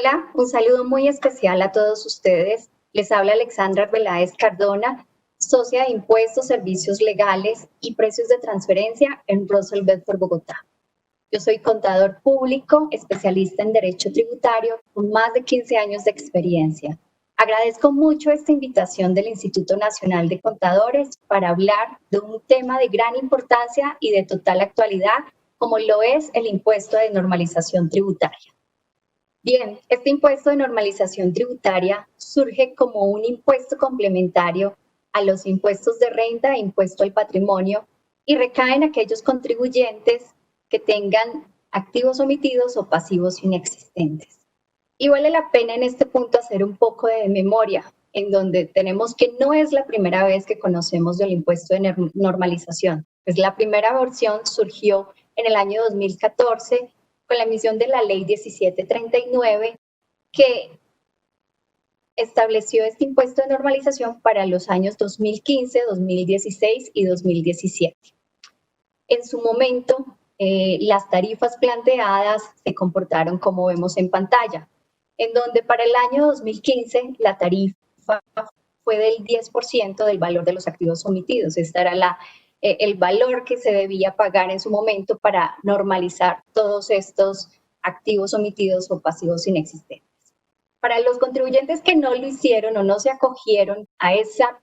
Hola, un saludo muy especial a todos ustedes. Les habla Alexandra Arbeláez Cardona, socia de Impuestos, Servicios Legales y Precios de Transferencia en Russell Bedford, Bogotá. Yo soy contador público, especialista en Derecho Tributario, con más de 15 años de experiencia. Agradezco mucho esta invitación del Instituto Nacional de Contadores para hablar de un tema de gran importancia y de total actualidad, como lo es el impuesto de normalización tributaria. Bien, este impuesto de normalización tributaria surge como un impuesto complementario a los impuestos de renta e impuesto al patrimonio y recae en aquellos contribuyentes que tengan activos omitidos o pasivos inexistentes. Y vale la pena en este punto hacer un poco de memoria, en donde tenemos que no es la primera vez que conocemos del impuesto de normalización. Pues la primera versión surgió en el año 2014 con la emisión de la Ley 1739, que estableció este impuesto de normalización para los años 2015, 2016 y 2017. En su momento, las tarifas planteadas se comportaron como vemos en pantalla, en donde para el año 2015 la tarifa fue del 10% del valor de los activos omitidos. Esta era el valor que se debía pagar en su momento para normalizar todos estos activos omitidos o pasivos inexistentes. Para los contribuyentes que no lo hicieron o no se acogieron a esa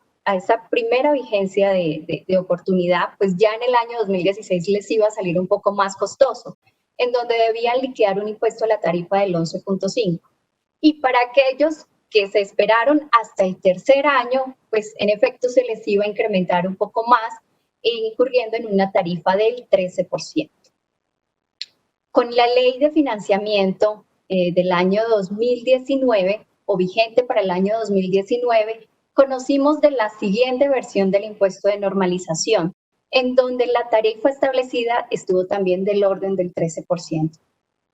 primera vigencia de oportunidad, pues ya en el año 2016 les iba a salir un poco más costoso, en donde debían liquidar un impuesto a la tarifa del 11.5. Y para aquellos que se esperaron hasta el tercer año, pues en efecto se les iba a incrementar un poco más, incurriendo en una tarifa del 13%. Con la ley de financiamiento del año 2019, o vigente para el año 2019, conocimos de la siguiente versión del impuesto de normalización, en donde la tarifa establecida estuvo también del orden del 13%.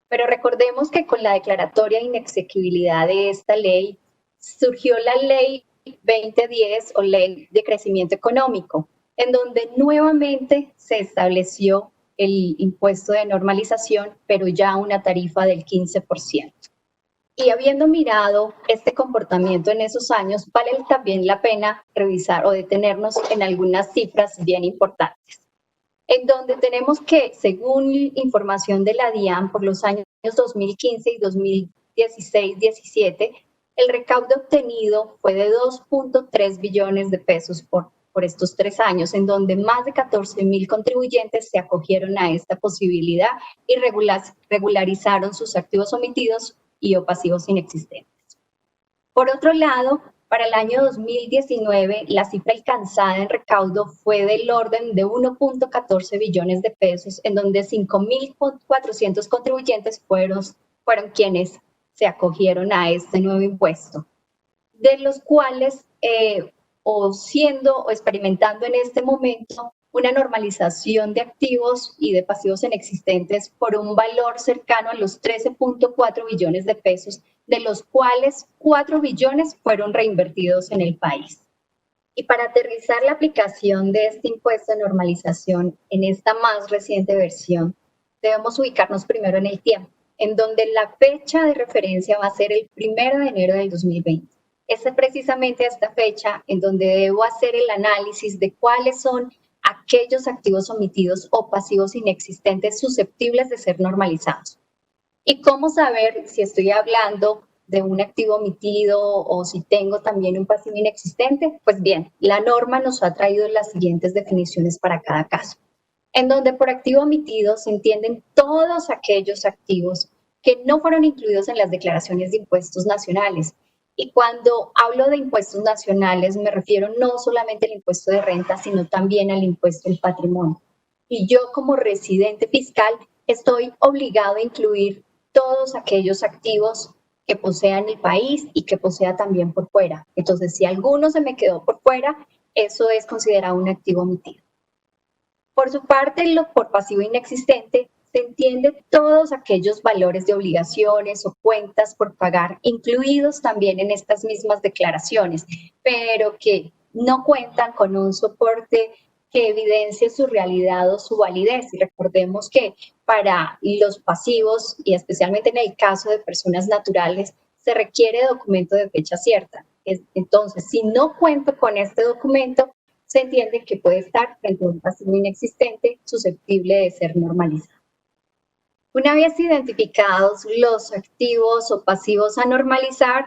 Pero recordemos que con la declaratoria de inexequibilidad de esta ley, surgió la ley 2010 o ley de crecimiento económico, en donde nuevamente se estableció el impuesto de normalización, pero ya una tarifa del 15%. Y habiendo mirado este comportamiento en esos años, vale también la pena revisar o detenernos en algunas cifras bien importantes, en donde tenemos que, según información de la DIAN, por los años 2015 y 2016-17, el recaudo obtenido fue de 2.3 billones de pesos por estos 3 años, en donde más de 14.000 contribuyentes se acogieron a esta posibilidad y regularizaron sus activos omitidos y o pasivos inexistentes. Por otro lado, para el año 2019, la cifra alcanzada en recaudo fue del orden de 1.14 billones de pesos, en donde 5.400 contribuyentes fueron quienes se acogieron a este nuevo impuesto, de los cuales experimentando en este momento una normalización de activos y de pasivos inexistentes por un valor cercano a los 13.4 billones de pesos, de los cuales 4 billones fueron reinvertidos en el país. Y para aterrizar la aplicación de este impuesto de normalización en esta más reciente versión, debemos ubicarnos primero en el tiempo, en donde la fecha de referencia va a ser el 1 de enero del 2020. Es precisamente esta fecha en donde debo hacer el análisis de cuáles son aquellos activos omitidos o pasivos inexistentes susceptibles de ser normalizados. ¿Y cómo saber si estoy hablando de un activo omitido o si tengo también un pasivo inexistente? Pues bien, la norma nos ha traído las siguientes definiciones para cada caso, en donde por activo omitido se entienden todos aquellos activos que no fueron incluidos en las declaraciones de impuestos nacionales. Y cuando hablo de impuestos nacionales me refiero no solamente al impuesto de renta, sino también al impuesto del patrimonio. Y yo como residente fiscal estoy obligado a incluir todos aquellos activos que posea el país y que posea también por fuera. Entonces, si alguno se me quedó por fuera, eso es considerado un activo omitido. Por su parte, por pasivo inexistente, se entiende todos aquellos valores de obligaciones o cuentas por pagar, incluidos también en estas mismas declaraciones, pero que no cuentan con un soporte que evidencie su realidad o su validez. Y recordemos que para los pasivos, y especialmente en el caso de personas naturales, se requiere documento de fecha cierta. Entonces, si no cuento con este documento, se entiende que puede estar frente a un pasivo inexistente susceptible de ser normalizado. Una vez identificados los activos o pasivos a normalizar,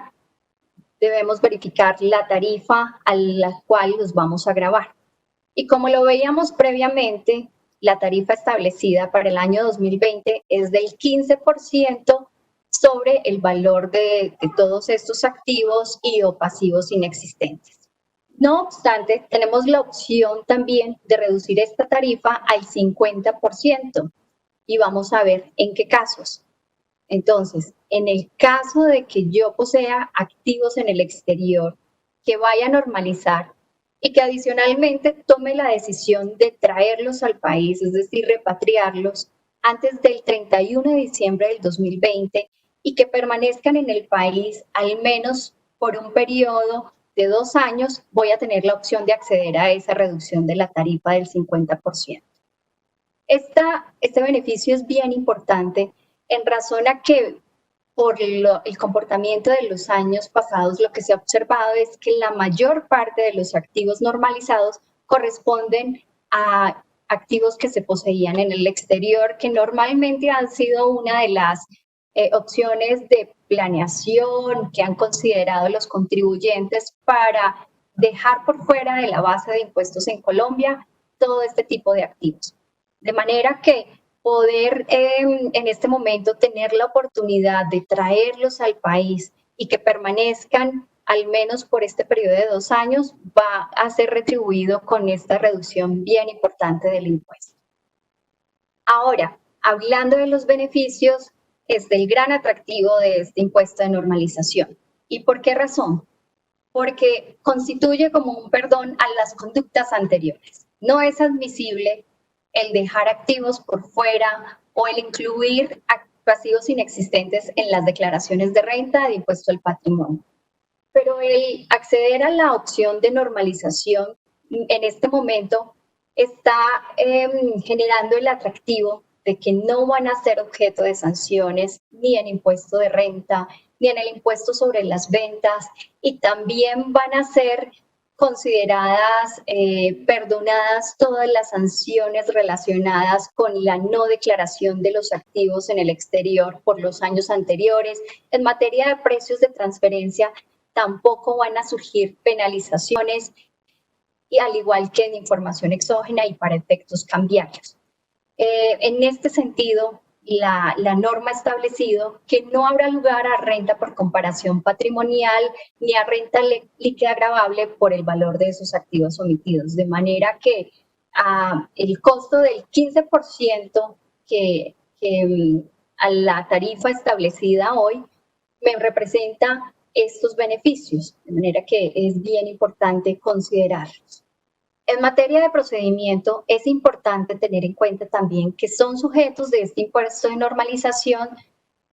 debemos verificar la tarifa a la cual los vamos a gravar. Y como lo veíamos previamente, la tarifa establecida para el año 2020 es del 15% sobre el valor de todos estos activos y o pasivos inexistentes. No obstante, tenemos la opción también de reducir esta tarifa al 50% y vamos a ver en qué casos. Entonces, en el caso de que yo posea activos en el exterior que vaya a normalizar y que adicionalmente tome la decisión de traerlos al país, es decir, repatriarlos antes del 31 de diciembre del 2020 y que permanezcan en el país al menos por un periodo de 2 años, voy a tener la opción de acceder a esa reducción de la tarifa del 50%. Este beneficio es bien importante en razón a que por el comportamiento de los años pasados, lo que se ha observado es que la mayor parte de los activos normalizados corresponden a activos que se poseían en el exterior, que normalmente han sido una de las opciones de planeación que han considerado los contribuyentes para dejar por fuera de la base de impuestos en Colombia todo este tipo de activos. De manera que poder en este momento tener la oportunidad de traerlos al país y que permanezcan al menos por este periodo de 2 años va a ser retribuido con esta reducción bien importante del impuesto. Ahora, hablando de los beneficios, es del gran atractivo de este impuesto de normalización. ¿Y por qué razón? Porque constituye como un perdón a las conductas anteriores. No es admisible el dejar activos por fuera o el incluir pasivos inexistentes en las declaraciones de renta de impuesto al patrimonio. Pero el acceder a la opción de normalización en este momento está generando el atractivo de que no van a ser objeto de sanciones ni en impuesto de renta, ni en el impuesto sobre las ventas, y también van a ser consideradas, perdonadas todas las sanciones relacionadas con la no declaración de los activos en el exterior por los años anteriores. En materia de precios de transferencia, tampoco van a surgir penalizaciones, y al igual que en información exógena y para efectos cambiarios. En este sentido, la norma ha establecido que no habrá lugar a renta por comparación patrimonial ni a renta líquida gravable por el valor de esos activos omitidos, de manera que el costo del 15% que a la tarifa establecida hoy me representa estos beneficios, de manera que es bien importante considerarlos. En materia de procedimiento, es importante tener en cuenta también que son sujetos de este impuesto de normalización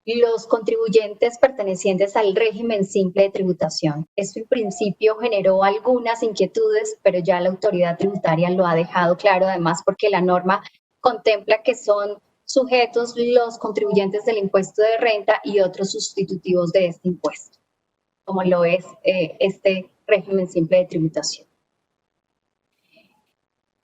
los contribuyentes pertenecientes al régimen simple de tributación. Esto en principio generó algunas inquietudes, pero ya la autoridad tributaria lo ha dejado claro, además porque la norma contempla que son sujetos los contribuyentes del impuesto de renta y otros sustitutivos de este impuesto, como lo es este régimen simple de tributación.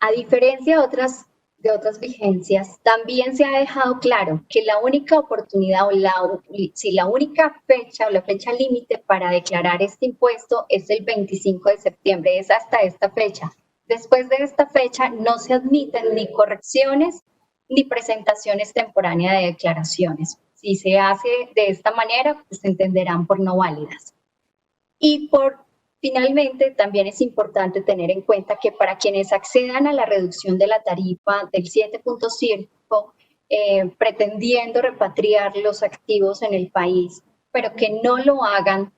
A diferencia de otras vigencias, también se ha dejado claro que la única oportunidad o la única fecha o la fecha límite para declarar este impuesto es el 25 de septiembre, es hasta esta fecha. Después de esta fecha no se admiten ni correcciones ni presentaciones temporáneas de declaraciones. Si se hace de esta manera, pues se entenderán por no válidas. Y finalmente, también es importante tener en cuenta que para quienes accedan a la reducción de la tarifa del 7.5, pretendiendo repatriar los activos en el país, pero que no lo hagan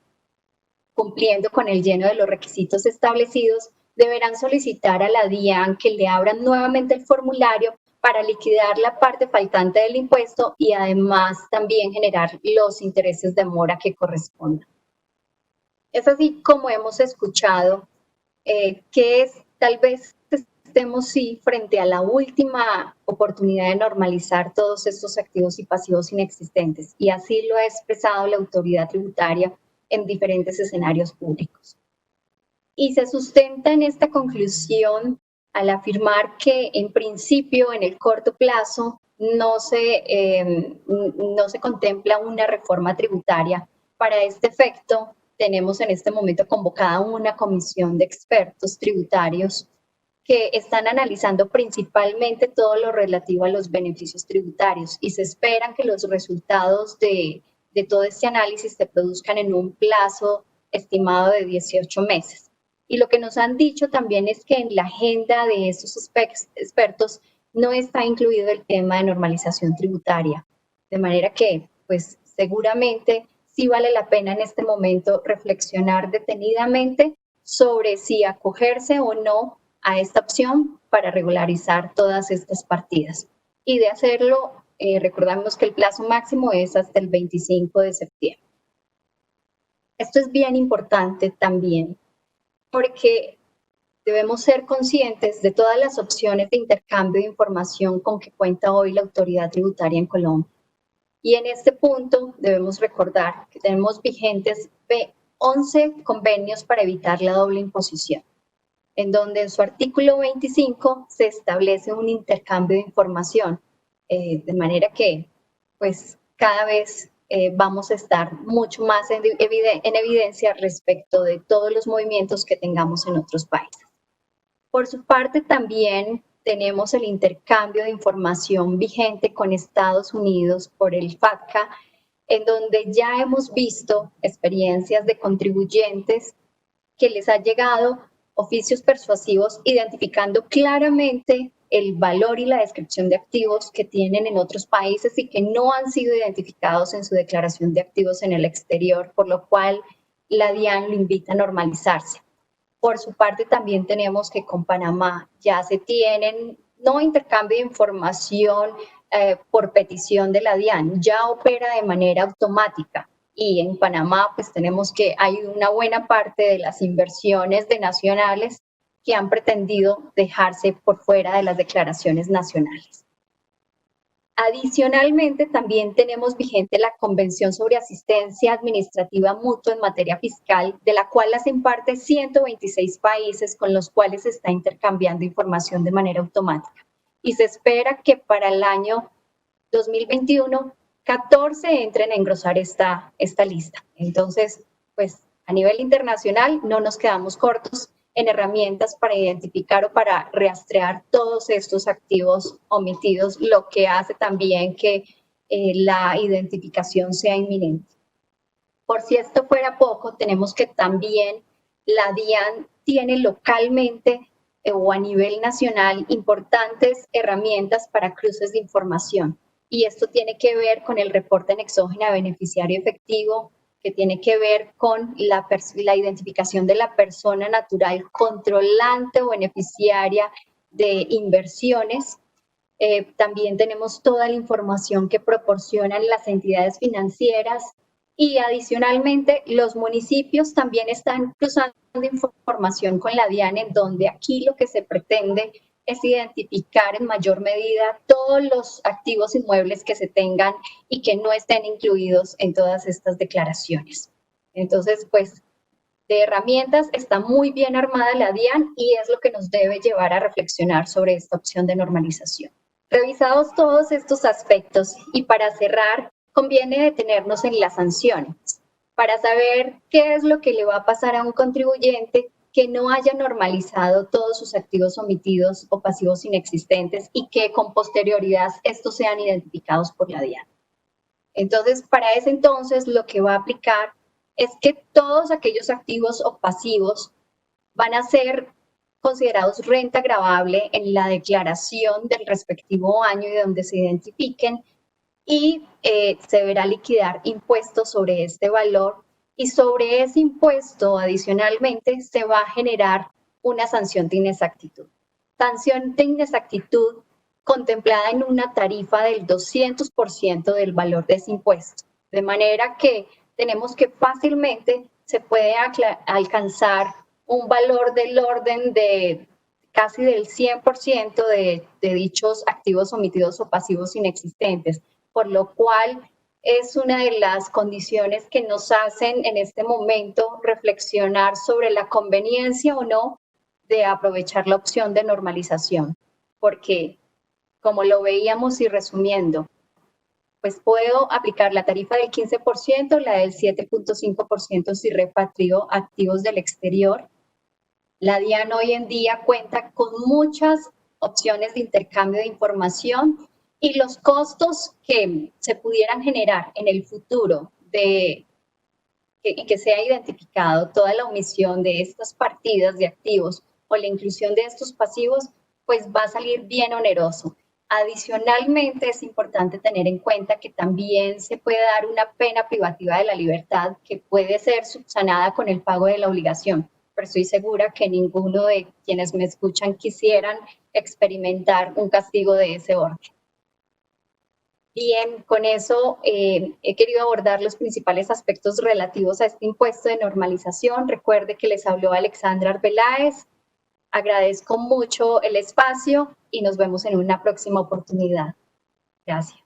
cumpliendo con el lleno de los requisitos establecidos, deberán solicitar a la DIAN que le abran nuevamente el formulario para liquidar la parte faltante del impuesto y además también generar los intereses de mora que correspondan. Es así como hemos escuchado que tal vez se estemos sí frente a la última oportunidad de normalizar todos estos activos y pasivos inexistentes, y así lo ha expresado la autoridad tributaria en diferentes escenarios públicos. Y se sustenta en esta conclusión al afirmar que en principio en el corto plazo no se contempla una reforma tributaria. Para este efecto, tenemos en este momento convocada una comisión de expertos tributarios que están analizando principalmente todo lo relativo a los beneficios tributarios, y se esperan que los resultados de todo este análisis se produzcan en un plazo estimado de 18 meses. Y lo que nos han dicho también es que en la agenda de estos expertos no está incluido el tema de normalización tributaria, de manera que, pues, seguramente sí vale la pena en este momento reflexionar detenidamente sobre si acogerse o no a esta opción para regularizar todas estas partidas. Y de hacerlo, recordamos que el plazo máximo es hasta el 25 de septiembre. Esto es bien importante también, porque debemos ser conscientes de todas las opciones de intercambio de información con que cuenta hoy la autoridad tributaria en Colombia. Y en este punto debemos recordar que tenemos vigentes 11 convenios para evitar la doble imposición, en donde en su artículo 25 se establece un intercambio de información, de manera que pues cada vez vamos a estar mucho más en evidencia respecto de todos los movimientos que tengamos en otros países. Por su parte, también tenemos el intercambio de información vigente con Estados Unidos por el FATCA, en donde ya hemos visto experiencias de contribuyentes que les ha llegado oficios persuasivos identificando claramente el valor y la descripción de activos que tienen en otros países y que no han sido identificados en su declaración de activos en el exterior, por lo cual la DIAN lo invita a normalizarse. Por su parte, también tenemos que con Panamá ya se tienen, no intercambio de información por petición de la DIAN, ya opera de manera automática. Y en Panamá, pues tenemos que hay una buena parte de las inversiones de nacionales que han pretendido dejarse por fuera de las declaraciones nacionales. Adicionalmente, también tenemos vigente la Convención sobre Asistencia Administrativa Mutua en materia fiscal, de la cual hacen parte 126 países con los cuales se está intercambiando información de manera automática. Y se espera que para el año 2021 14 entren a engrosar esta lista. Entonces, pues a nivel internacional no nos quedamos cortos en herramientas para identificar o para rastrear todos estos activos omitidos, lo que hace también que la identificación sea inminente. Por si esto fuera poco, tenemos que también la DIAN tiene localmente o a nivel nacional importantes herramientas para cruces de información. Y esto tiene que ver con el reporte en exógena de beneficiario efectivo, que tiene que ver con la identificación de la persona natural controlante o beneficiaria de inversiones. También tenemos toda la información que proporcionan las entidades financieras y adicionalmente los municipios también están cruzando información con la DIAN, en donde aquí lo que se pretende es identificar en mayor medida todos los activos inmuebles que se tengan y que no estén incluidos en todas estas declaraciones. Entonces, pues, de herramientas está muy bien armada la DIAN y es lo que nos debe llevar a reflexionar sobre esta opción de normalización. Revisados todos estos aspectos y para cerrar, conviene detenernos en las sanciones para saber qué es lo que le va a pasar a un contribuyente que no haya normalizado todos sus activos omitidos o pasivos inexistentes y que con posterioridad estos sean identificados por la DIAN. Entonces, para ese entonces, lo que va a aplicar es que todos aquellos activos o pasivos van a ser considerados renta gravable en la declaración del respectivo año y donde se identifiquen, y se deberá liquidar impuestos sobre este valor, y sobre ese impuesto adicionalmente se va a generar una sanción de inexactitud. Sanción de inexactitud contemplada en una tarifa del 200% del valor de ese impuesto, de manera que tenemos que fácilmente se puede alcanzar un valor del orden de casi del 100% de dichos activos omitidos o pasivos inexistentes, por lo cual es una de las condiciones que nos hacen en este momento reflexionar sobre la conveniencia o no de aprovechar la opción de normalización, porque como lo veíamos y resumiendo, pues puedo aplicar la tarifa del 15%, la del 7.5% si repatrio activos del exterior. La DIAN hoy en día cuenta con muchas opciones de intercambio de información y los costos que se pudieran generar en el futuro y que sea identificado toda la omisión de estas partidas de activos o la inclusión de estos pasivos, pues va a salir bien oneroso. Adicionalmente, es importante tener en cuenta que también se puede dar una pena privativa de la libertad que puede ser subsanada con el pago de la obligación, pero estoy segura que ninguno de quienes me escuchan quisieran experimentar un castigo de ese orden. Bien, con eso he querido abordar los principales aspectos relativos a este impuesto de normalización. Recuerde que les habló Alexandra Arbeláez. Agradezco mucho el espacio y nos vemos en una próxima oportunidad. Gracias.